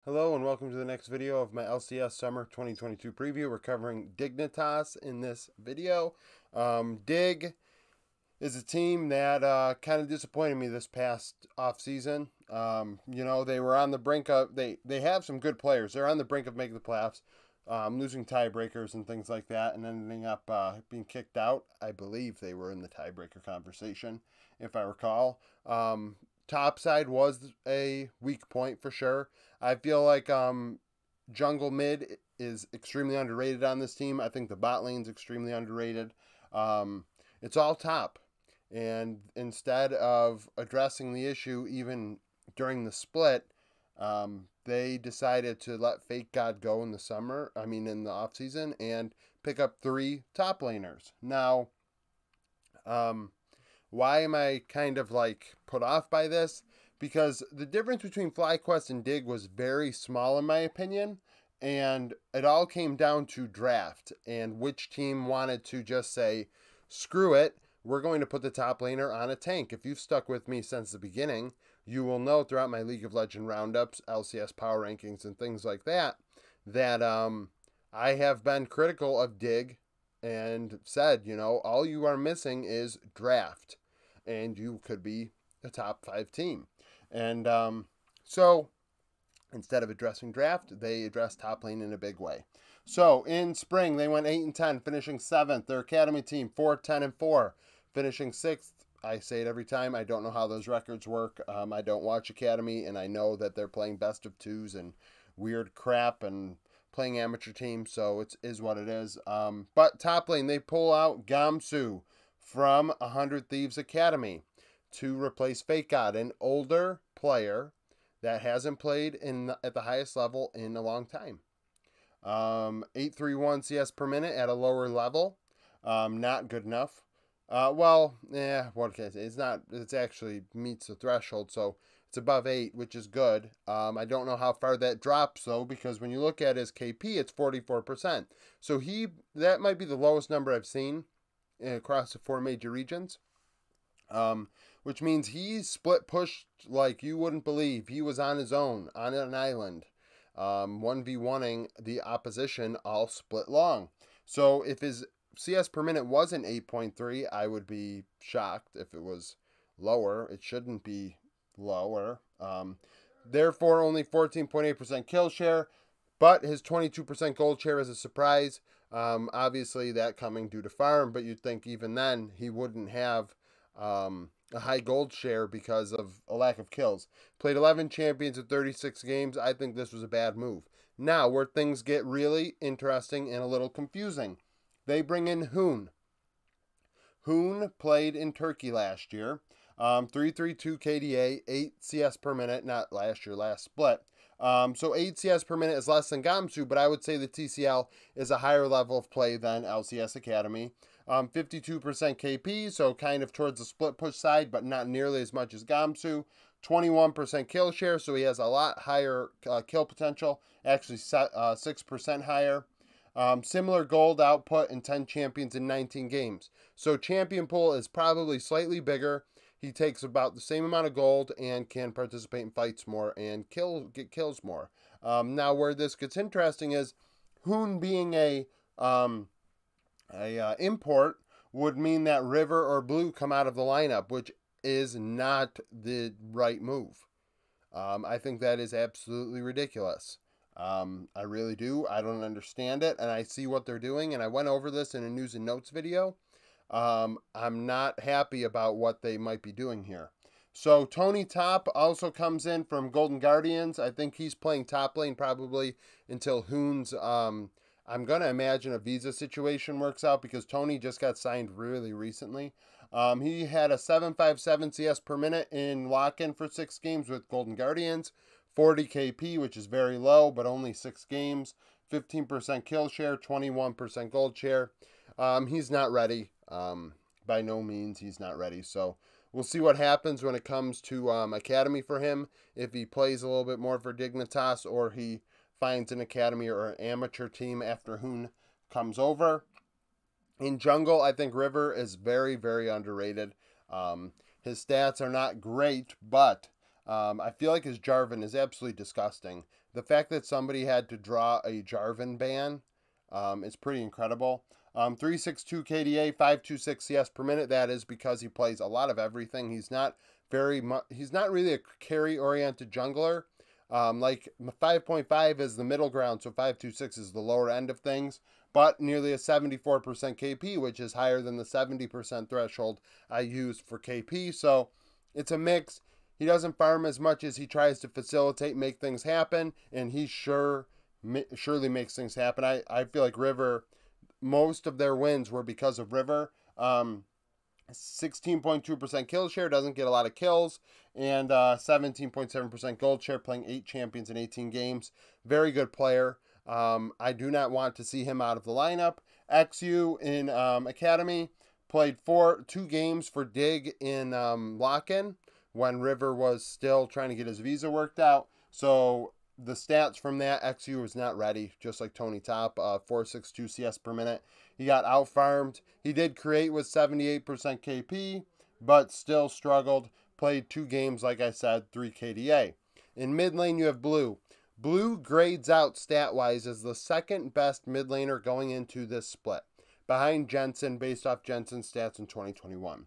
Hello and welcome to the next video of my LCS Summer 2022 preview. We're covering Dignitas in this video. Dig is a team that kind of disappointed me this past offseason. They were on the brink of, they have some good players. They're on the brink of making the playoffs, losing tiebreakers and things like that, and ending up being kicked out. I believe they were in the tiebreaker conversation, if I recall. Top side was a weak point for sure. I feel like jungle mid is extremely underrated on this team. I think the bot lane's extremely underrated. It's all top. And instead of addressing the issue even during the split, they decided to let Fake God go in the in the offseason, and pick up 3 top laners. Now, why am I kind of like put off by this? Because the difference between FlyQuest and Dig was very small in my opinion, and it all came down to draft and which team wanted to just say, screw it, we're going to put the top laner on a tank. If you've stuck with me since the beginning, you will know throughout my League of Legends roundups, LCS power rankings, and things like that, that I have been critical of Dig and said, all you are missing is draft, and you could be a top 5 team. And so instead of addressing draft, they addressed top lane in a big way. So in spring, they went 8-10, finishing 7th. Their academy team 4-10-4, finishing 6th. I say it every time. I don't know how those records work. I don't watch academy, and I know that they're playing best of 2s and weird crap and playing amateur teams, so it is what it is. But top lane, they pull out Gamsu from 100 Thieves Academy to replace Fake God, an older player that hasn't played at the highest level in a long time. 831 CS per minute at a lower level. Not good enough. What can I say? It's actually meets the threshold, so it's above 8, which is good. I don't know how far that drops, though, because when you look at his KP, it's 44%. So that might be the lowest number I've seen across the 4 major regions. Which means he split pushed like you wouldn't believe. He was on his own, on an island, 1v1ing the opposition all split long. So if his CS per minute wasn't 8.3, I would be shocked if it was lower. It shouldn't be lower. Therefore, only 14.8% kill share, but his 22% gold share is a surprise. Obviously, that coming due to farm, but you'd think even then he wouldn't have a high gold share because of a lack of kills. Played 11 champions in 36 games. I think this was a bad move. Now, where things get really interesting and a little confusing, they bring in Hoon. Hoon played in Turkey last year. 332 KDA, 8 CS per minute, not last year, last split. So 8 CS per minute is less than Gamsu, but I would say the TCL is a higher level of play than LCS Academy. 52% KP, so kind of towards the split push side, but not nearly as much as Gamsu. 21% kill share, so he has a lot higher kill potential, actually 6% higher. Similar gold output in 10 champions in 19 games. So champion pool is probably slightly bigger. He takes about the same amount of gold and can participate in fights more and get kills more. Now, where this gets interesting is Hoon being a import would mean that River or Blue come out of the lineup, which is not the right move. I think that is absolutely ridiculous. I really do. I don't understand it, and I see what they're doing, and I went over this in a news and notes video. I'm not happy about what they might be doing here. So Tony Top also comes in from Golden Guardians. I think he's playing top lane probably until Hoon's, I'm going to imagine a visa situation works out, because Tony just got signed really recently. He had a 757 CS per minute in lock-in for 6 games with Golden Guardians. 40 KP, which is very low, but only 6 games. 15% kill share, 21% gold share. He's not ready. By no means, he's not ready. So we'll see what happens when it comes to academy for him. If he plays a little bit more for Dignitas, or he finds an academy or an amateur team after Hoon comes over. In jungle, I think River is very, very underrated. His stats are not great, but I feel like his Jarvan is absolutely disgusting. the fact that somebody had to draw a Jarvan ban is pretty incredible. 362 KDA, 526 CS per minute. That is because he plays a lot of everything. He's not he's not really a carry oriented jungler. Like 5.5 is the middle ground, so 526 is the lower end of things, but nearly a 74% KP, which is higher than the 70% threshold I use for KP. So it's a mix. He doesn't farm as much as he tries to facilitate, make things happen, and he surely makes things happen. I feel like River, most of their wins were because of River. 16.2% kill share, doesn't get a lot of kills, and 17.7% gold share, playing 8 champions in 18 games. Very good player. I do not want to see him out of the lineup. XU in Academy played 2 games for Dig in lock-in when River was still trying to get his visa worked out. So the stats from that, XU was not ready, just like Tony Top, 462 CS per minute. He got out-farmed. He did create with 78% KP, but still struggled. Played 2 games, like I said, 3 KDA. In mid lane, you have Blue. Blue grades out stat-wise as the second best mid laner going into this split, behind Jensen, based off Jensen's stats in 2021.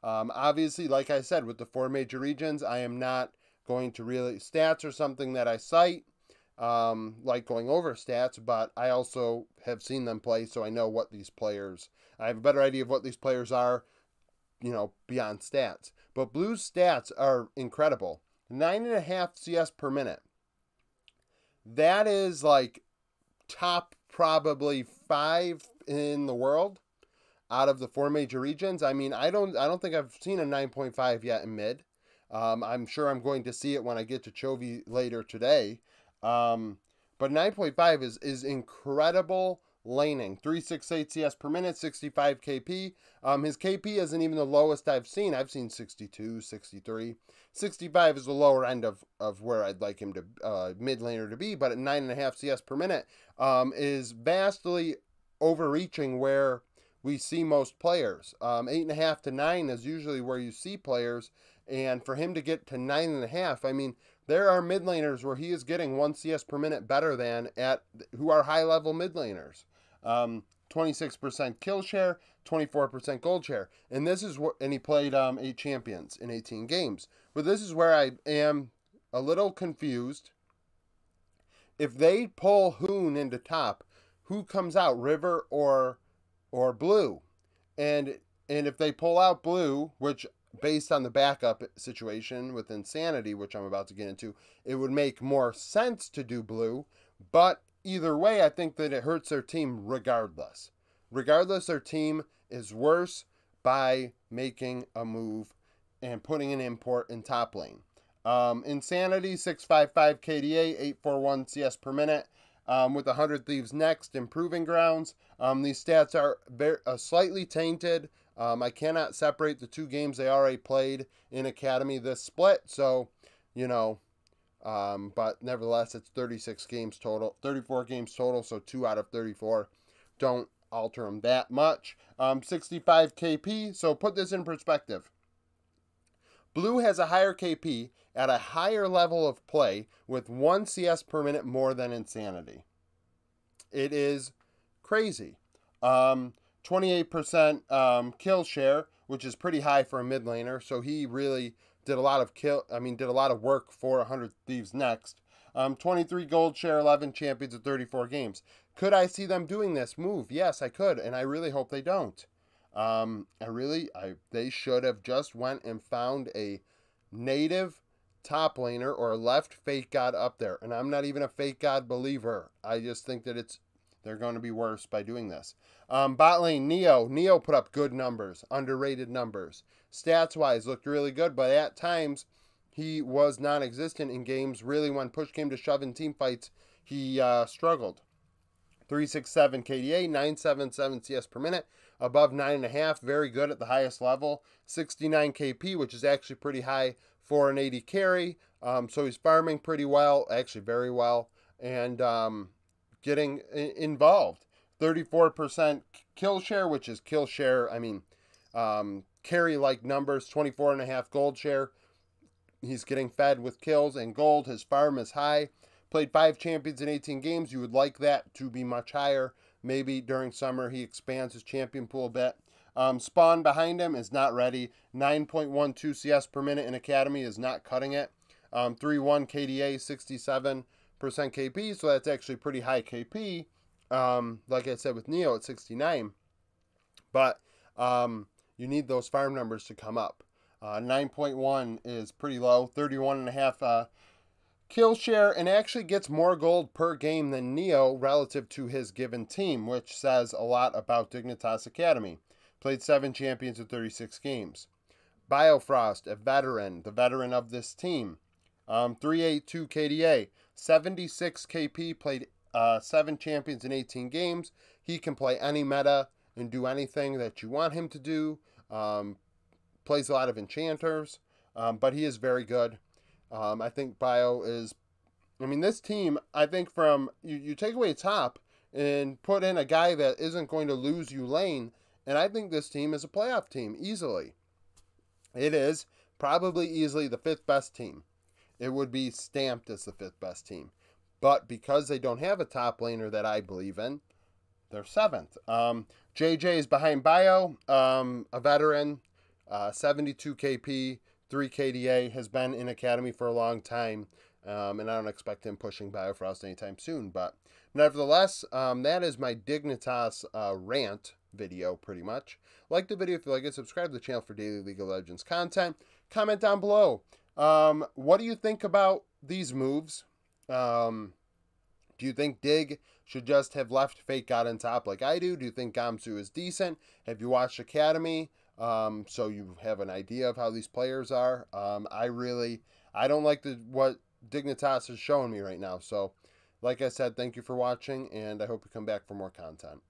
Obviously, like I said, with the 4 major regions, I am not going to really... Stats are something that I cite, like going over stats, but I also have seen them play, so I know what these players... I have a better idea of what these players are, beyond stats. But Blue's stats are incredible. 9.5 CS per minute. That is like top probably 5 in the world out of the 4 major regions. I mean, I don't think I've seen a 9.5 yet in mid. I'm sure I'm going to see it when I get to Chovy later today. But 9.5 is incredible laning. 368 CS per minute, 65 KP. His KP isn't even the lowest I've seen. I've seen 62, 63. 65 is the lower end of where I'd like him to, mid laner to be, but at 9.5 CS per minute is vastly overreaching where we see most players. 8.5 to 9 is usually where you see players, and for him to get to 9.5, I mean, there are mid laners where he is getting 1 CS per minute better than who are high level mid laners. 26% kill share, 24% gold share, and this is what. And he played 8 champions in 18 games. But this is where I am a little confused. If they pull Hoon into top, who comes out, River or Blue? And if they pull out Blue, which based on the backup situation with Insanity, which I'm about to get into, it would make more sense to do Blue. But either way, I think that it hurts their team regardless. Regardless, their team is worse by making a move and putting an import in top lane. Insanity, 655 KDA, 841 CS per minute. With 100 Thieves next, improving grounds. These stats are slightly tainted. I cannot separate the 2 games they already played in Academy this split, so, but nevertheless, it's 36 games total, 34 games total, so 2 out of 34 don't alter them that much. 65 KP, so put this in perspective. Blue has a higher KP at a higher level of play with 1 CS per minute more than Insanity. It is crazy. 28% kill share, which is pretty high for a mid laner, so he really did a lot of work for 100 Thieves next. 23 gold share, 11 champions in 34 games. Could I see them doing this move? Yes, I could, and I really hope they don't. They should have just went and found a native top laner or left Fake God up there. And I'm not even a Fake God believer. I just think that they're going to be worse by doing this. Bot lane, Neo. Neo put up good numbers, underrated numbers. Stats-wise, looked really good, but at times he was non-existent in games. Really, when push came to shove in team fights, he struggled. 367 KDA, 977 CS per minute, above 9.5, very good at the highest level. 69 KP, which is actually pretty high for an 80 carry. So he's farming pretty well, actually very well, and getting involved. 34% kill share, which is kill share, carry-like numbers. 24.5 gold share. He's getting fed with kills and gold. His farm is high. played 5 champions in 18 games. You would like that to be much higher. Maybe during summer he expands his champion pool a bit. Spawn behind him is not ready. 9.12 CS per minute in Academy is not cutting it. 3-1 KDA, 67% KP, so that's actually pretty high KP. Like I said with Neo at 69. But you need those farm numbers to come up. 9.1 is pretty low. 31.5 kill share, and actually gets more gold per game than Neo relative to his given team, which says a lot about Dignitas Academy. Played 7 champions in 36 games. Biofrost, a veteran, the veteran of this team. 382 KDA, 76 KP, played 7 champions in 18 games. He can play any meta and do anything that you want him to do. Plays a lot of enchanters, but he is very good. I think Bio is, I mean, this team, I think from, you take away top and put in a guy that isn't going to lose you lane, and I think this team is a playoff team, easily. It is probably easily the 5th best team. It would be stamped as the 5th best team. But because they don't have a top laner that I believe in, they're 7th. JJ is behind Bio, a veteran, 72 KP, 3 KDA, has been in Academy for a long time, and I don't expect him pushing Biofrost anytime soon. But nevertheless, that is my Dignitas rant video, pretty much. Like the video if you like it, subscribe to the channel for daily League of Legends content. Comment down below. What do you think about these moves? Do you think Dig should just have left Fake God on top like I do? Do you think Gamsu is decent? Have you watched Academy? So you have an idea of how these players are. I don't like what Dignitas is showing me right now. So, like I said, thank you for watching, and I hope you come back for more content.